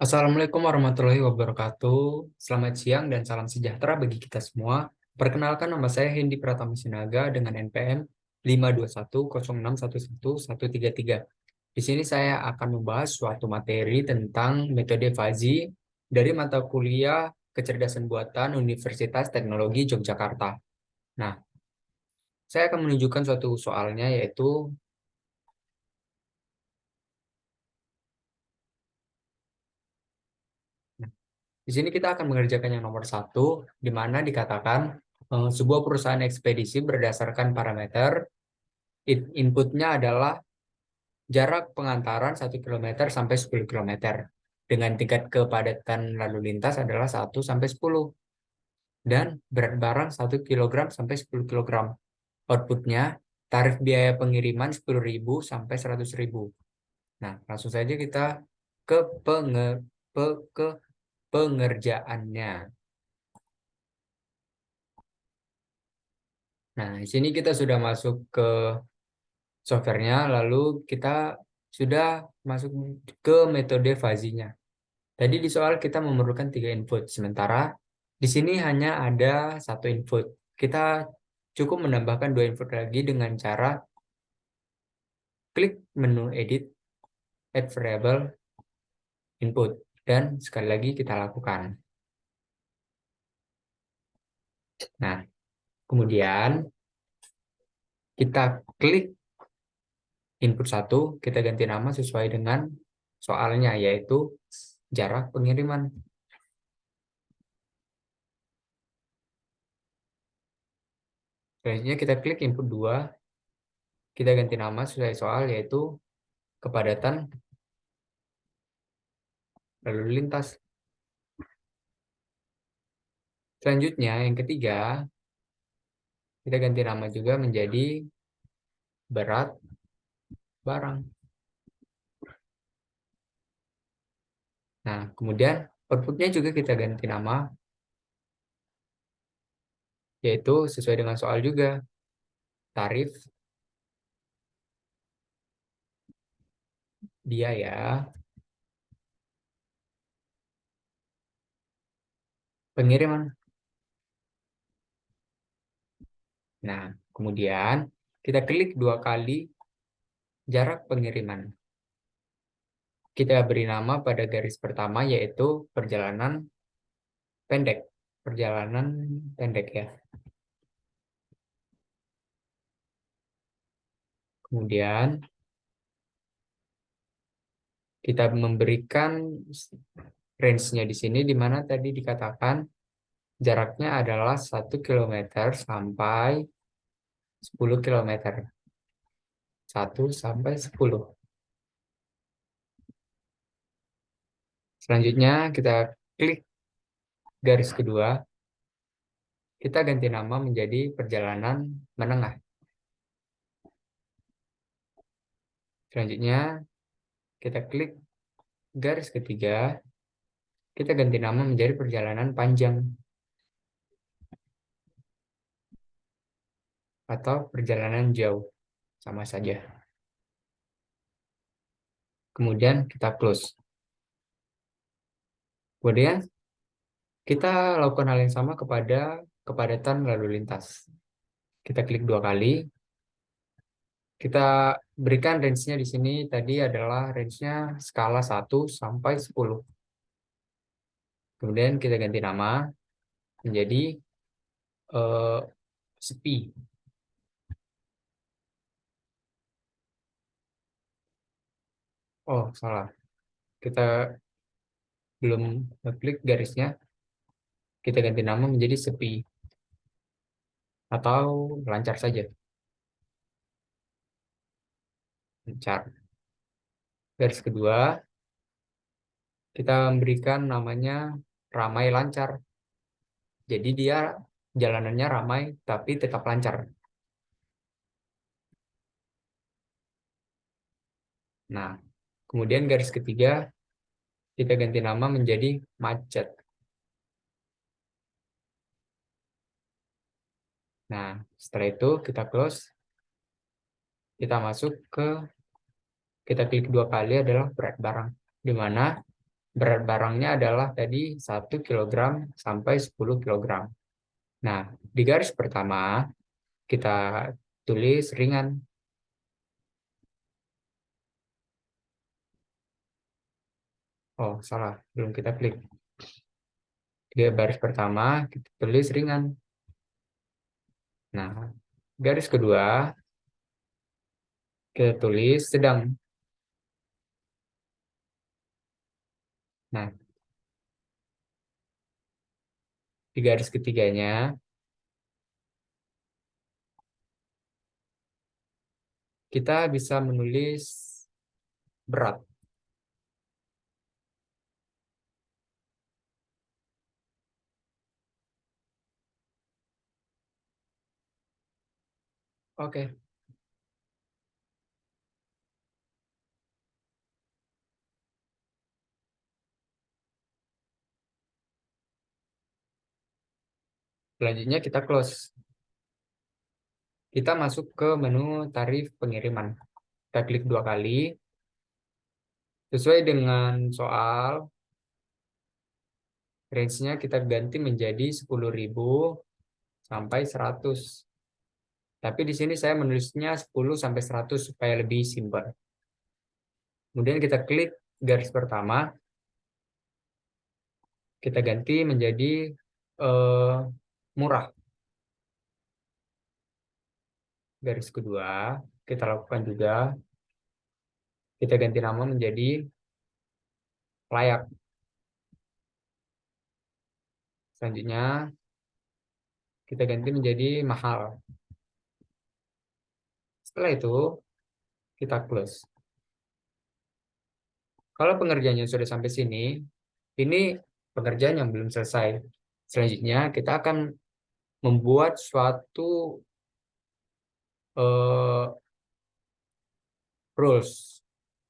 Assalamualaikum warahmatullahi wabarakatuh. Selamat siang dan salam sejahtera bagi kita semua. Perkenalkan, nama saya Hendi Pratama Sinaga dengan NPM 52106111133. Di sini saya akan membahas suatu materi tentang metode Fuzzy dari mata kuliah Kecerdasan Buatan Universitas Teknologi Yogyakarta. Nah, saya akan menunjukkan suatu soalnya, yaitu di sini kita akan mengerjakan yang nomor satu, di mana dikatakan sebuah perusahaan ekspedisi berdasarkan parameter inputnya adalah jarak pengantaran 1 km sampai 10 km dengan tingkat kepadatan lalu lintas adalah 1 sampai 10 dan berat barang 1 kg sampai 10 kg. Outputnya tarif biaya pengiriman 10.000 sampai 100.000. Nah, langsung saja kita ke ke pengerjaannya. Nah, di sini kita sudah masuk ke softwarenya, lalu kita sudah masuk ke metode fuzzy-nya. Tadi di soal kita memerlukan 3 input, sementara di sini hanya ada 1 input. Kita cukup menambahkan 2 input lagi dengan cara klik menu edit, add variable, input, dan sekali lagi kita lakukan. Nah, kemudian kita klik input 1, kita ganti nama sesuai dengan soalnya, yaitu jarak pengiriman. Selanjutnya kita klik input 2, kita ganti nama sesuai soal, yaitu kepadatan lalu lintas. Selanjutnya yang ketiga, kita ganti nama juga menjadi berat barang. Nah, kemudian outputnya juga kita ganti nama, yaitu sesuai dengan soal juga, tarif biaya pengiriman. Nah, kemudian kita klik 2 kali jarak pengiriman. Kita beri nama pada garis pertama, yaitu perjalanan pendek. Perjalanan pendek ya. Kemudian kita memberikan range-nya di sini, di mana tadi dikatakan jaraknya adalah 1 km sampai 10 km. 1 sampai 10. Selanjutnya kita klik garis kedua, kita ganti nama menjadi perjalanan menengah. Selanjutnya kita klik garis ketiga, kita ganti nama menjadi perjalanan panjang atau perjalanan jauh, sama saja. Kemudian kita close. Kemudian kita lakukan hal yang sama kepada kepadatan lalu lintas. Kita klik 2 kali. Kita berikan range-nya di sini tadi adalah range-nya skala 1 sampai 10. Kemudian kita ganti nama menjadi sepi. Oh, salah. Kita belum klik garisnya. Kita ganti nama menjadi sepi. Atau lancar saja. Lancar. Garis kedua, kita memberikan namanya ramai lancar. Jadi dia jalanannya ramai tapi tetap lancar. Nah, kemudian garis ketiga kita ganti nama menjadi macet. Nah, setelah itu kita close. Kita klik 2 kali adalah berat barang, di mana berat barangnya adalah tadi 1 kg sampai 10 kg. Nah, di garis pertama kita tulis ringan. Oh, salah, belum kita klik. Di baris pertama kita tulis ringan. Nah, garis kedua kita tulis sedang. Nah, di garis ketiganya kita bisa menulis berat. Oke, selanjutnya kita close. Kita masuk ke menu tarif pengiriman. Kita klik 2 kali. Sesuai dengan soal, range-nya kita ganti menjadi 10.000 sampai 100. Tapi di sini saya menulisnya 10 sampai 100 supaya lebih simpel. Kemudian kita klik garis pertama, kita ganti menjadi murah. Garis kedua, kita lakukan juga, kita ganti nama menjadi layak. Selanjutnya, kita ganti menjadi mahal. Setelah itu, kita close. Kalau pengerjaannya sudah sampai sini, ini pengerjaan yang belum selesai. Selanjutnya, kita akan membuat suatu uh, rules,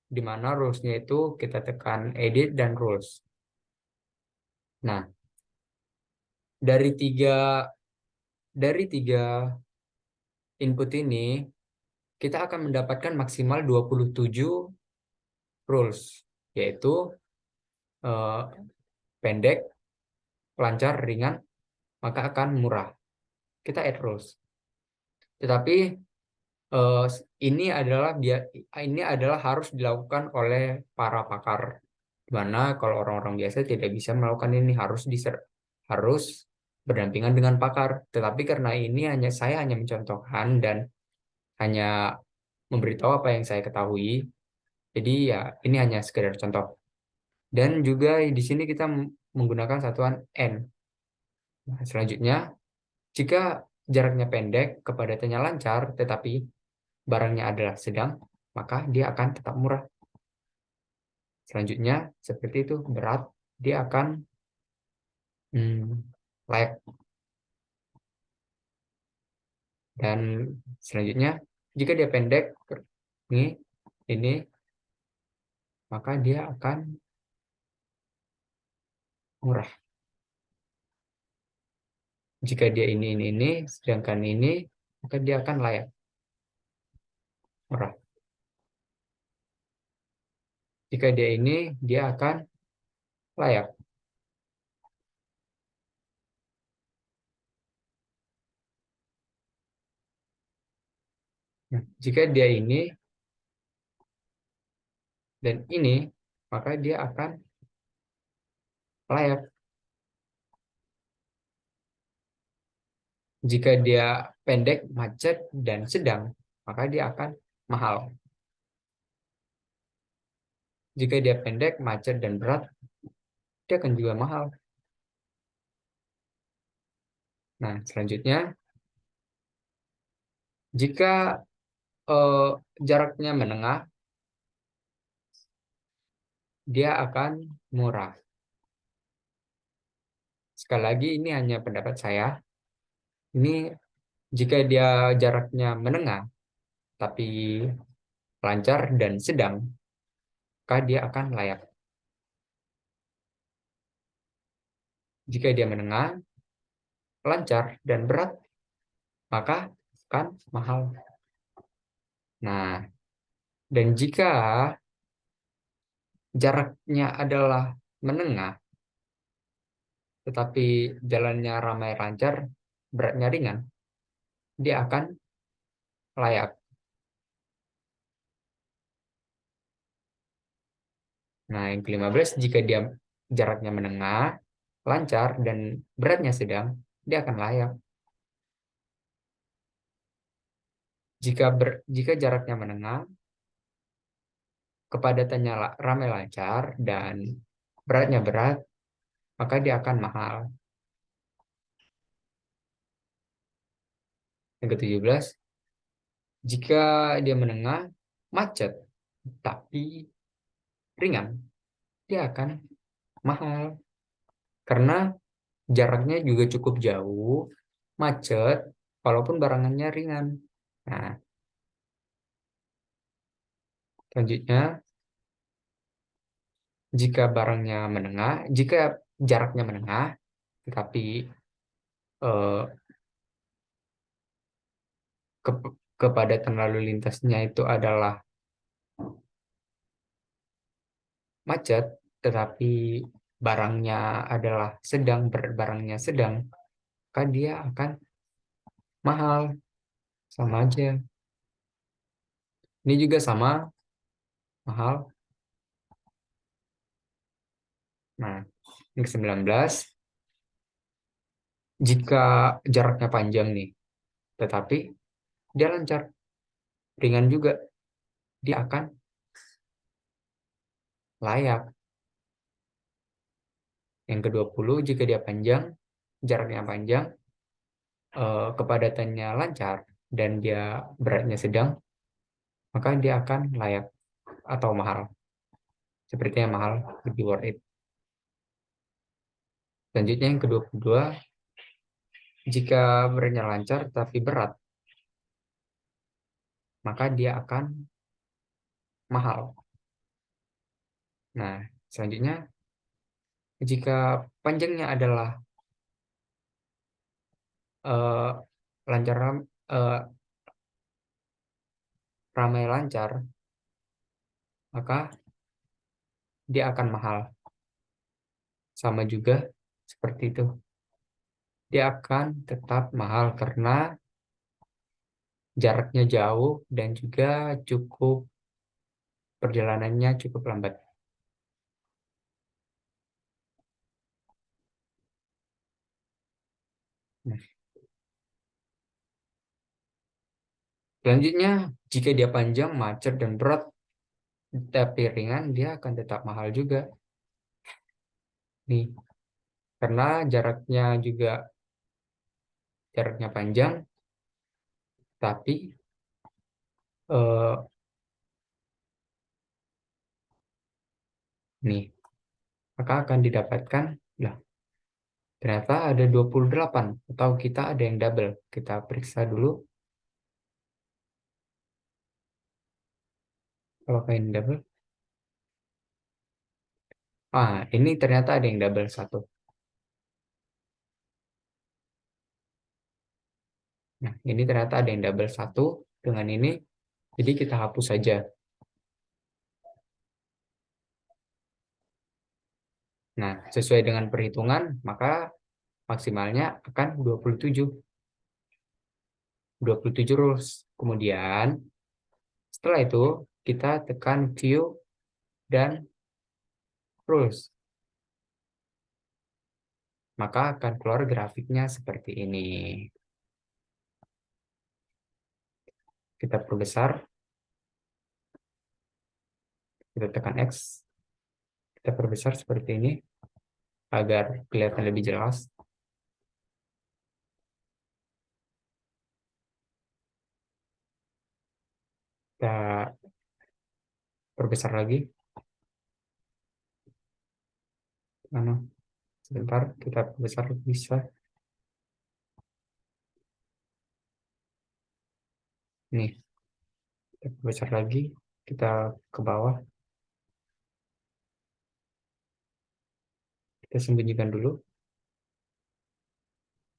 di mana rules-nya itu kita tekan edit dan rules. Nah, dari tiga input ini, kita akan mendapatkan maksimal 27 rules, yaitu uh, pendek, lancar, ringan, maka akan murah. Kita add rules. Tetapi eh, ini adalah harus dilakukan oleh para pakar. Dimana kalau orang-orang biasa tidak bisa melakukan ini, harus berdampingan dengan pakar. Tetapi karena ini saya hanya mencontohkan dan hanya memberitahu apa yang saya ketahui. Jadi ya ini hanya sekedar contoh. Dan juga di sini kita menggunakan satuan N. Nah, selanjutnya, jika jaraknya pendek, kepadatannya lancar, tetapi barangnya adalah sedang, maka dia akan tetap murah. Selanjutnya, seperti itu, berat, dia akan layak. Dan selanjutnya, jika dia pendek, ini, maka dia akan murah. Jika dia ini, sedangkan ini, maka dia akan layak, murah. Jika dia ini, dia akan layak. Nah, jika dia ini dan ini, maka dia akan layak. Jika dia pendek, macet, dan sedang, maka dia akan mahal. Jika dia pendek, macet, dan berat, dia akan juga mahal. Nah, selanjutnya, jika jaraknya menengah, dia akan murah. Sekali lagi, ini hanya pendapat saya. Ini jika dia jaraknya menengah, tapi lancar dan sedang, maka dia akan layak. Jika dia menengah, lancar, dan berat, maka akan mahal. Nah, dan jika jaraknya adalah menengah, tetapi jalannya ramai lancar, beratnya ringan, dia akan layak. Nah, yang ke-15, jika dia jaraknya menengah, lancar, dan beratnya sedang, dia akan layak. Jika jaraknya menengah, kepadatannya ramai lancar, dan beratnya berat, maka dia akan mahal. Yang ke-17, jika dia menengah, macet, tapi ringan, dia akan mahal. Karena jaraknya juga cukup jauh, macet, walaupun barangannya ringan. Nah, selanjutnya, jika jaraknya menengah, tetapi eh, kepadatan lalu lintasnya itu adalah macet, tetapi barangnya adalah sedang, barangnya sedang, maka dia akan mahal, sama aja. Ini juga sama, mahal. Nah, yang ke-19, jika jaraknya panjang nih, tetapi dia lancar, ringan juga, dia akan layak. Yang ke-20, jika dia panjang, jaraknya panjang, kepadatannya lancar, dan dia beratnya sedang, maka dia akan layak atau mahal. Sepertinya mahal, lebih worth it. Selanjutnya yang ke-22, jika beratnya lancar tapi berat, maka dia akan mahal. Nah, selanjutnya, jika panjangnya adalah eh, lancar, eh, ramai lancar, maka dia akan mahal. Sama juga seperti itu. Dia akan tetap mahal karena jaraknya jauh dan juga cukup perjalanannya cukup lambat. Nah, selanjutnya, jika dia panjang, macet, dan berat, tapi ringan, dia akan tetap mahal juga. Nih, karena jaraknya panjang, tapi eh, nih, maka akan didapatkan, lah, ternyata ada 28, atau kita ada yang double. Kita periksa dulu, apakah ini double. Ini ternyata ada yang double satu. Nah, ini ternyata ada yang double satu dengan ini, jadi kita hapus saja. Nah, sesuai dengan perhitungan, maka maksimalnya akan 27 rules. Kemudian, setelah itu, kita tekan view dan rules. Maka akan keluar grafiknya seperti ini. Kita perbesar, kita tekan X, kita perbesar seperti ini, agar kelihatan lebih jelas. Kita perbesar lagi. Mana? Sebentar, kita perbesar bisa. Nih, kita perbesar lagi. Kita ke bawah. Kita sembunyikan dulu.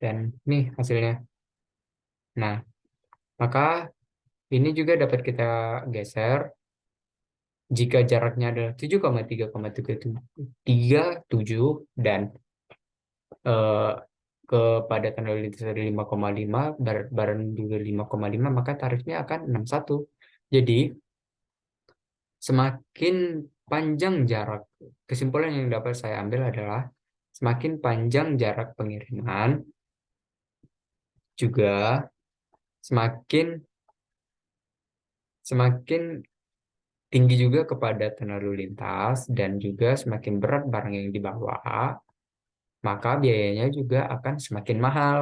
Dan nih hasilnya. Nah, maka ini juga dapat kita geser Jika jaraknya adalah 7,3,37 dan eh, kepadatan lalu lintas dari 5,5, berat badan juga 5,5, maka tarifnya akan 61. Jadi, semakin panjang jarak, kesimpulan yang dapat saya ambil adalah semakin panjang jarak pengiriman, juga semakin semakin tinggi juga kepadatan lalu lintas, dan juga semakin berat barang yang dibawa, maka biayanya juga akan semakin mahal.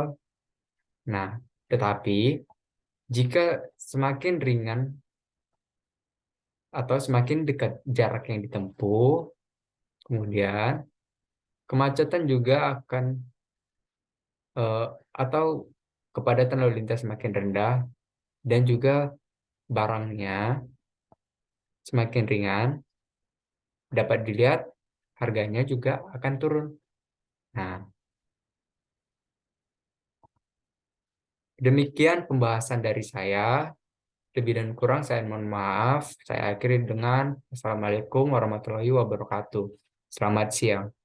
Nah, tetapi jika semakin ringan atau semakin dekat jarak yang ditempuh, kemudian kemacetan juga akan eh, atau kepadatan lalu lintas semakin rendah, dan juga barangnya semakin ringan, dapat dilihat harganya juga akan turun. Nah, demikian pembahasan dari saya. Lebih dan kurang saya mohon maaf. Saya akhiri dengan Assalamualaikum warahmatullahi wabarakatuh. Selamat siang.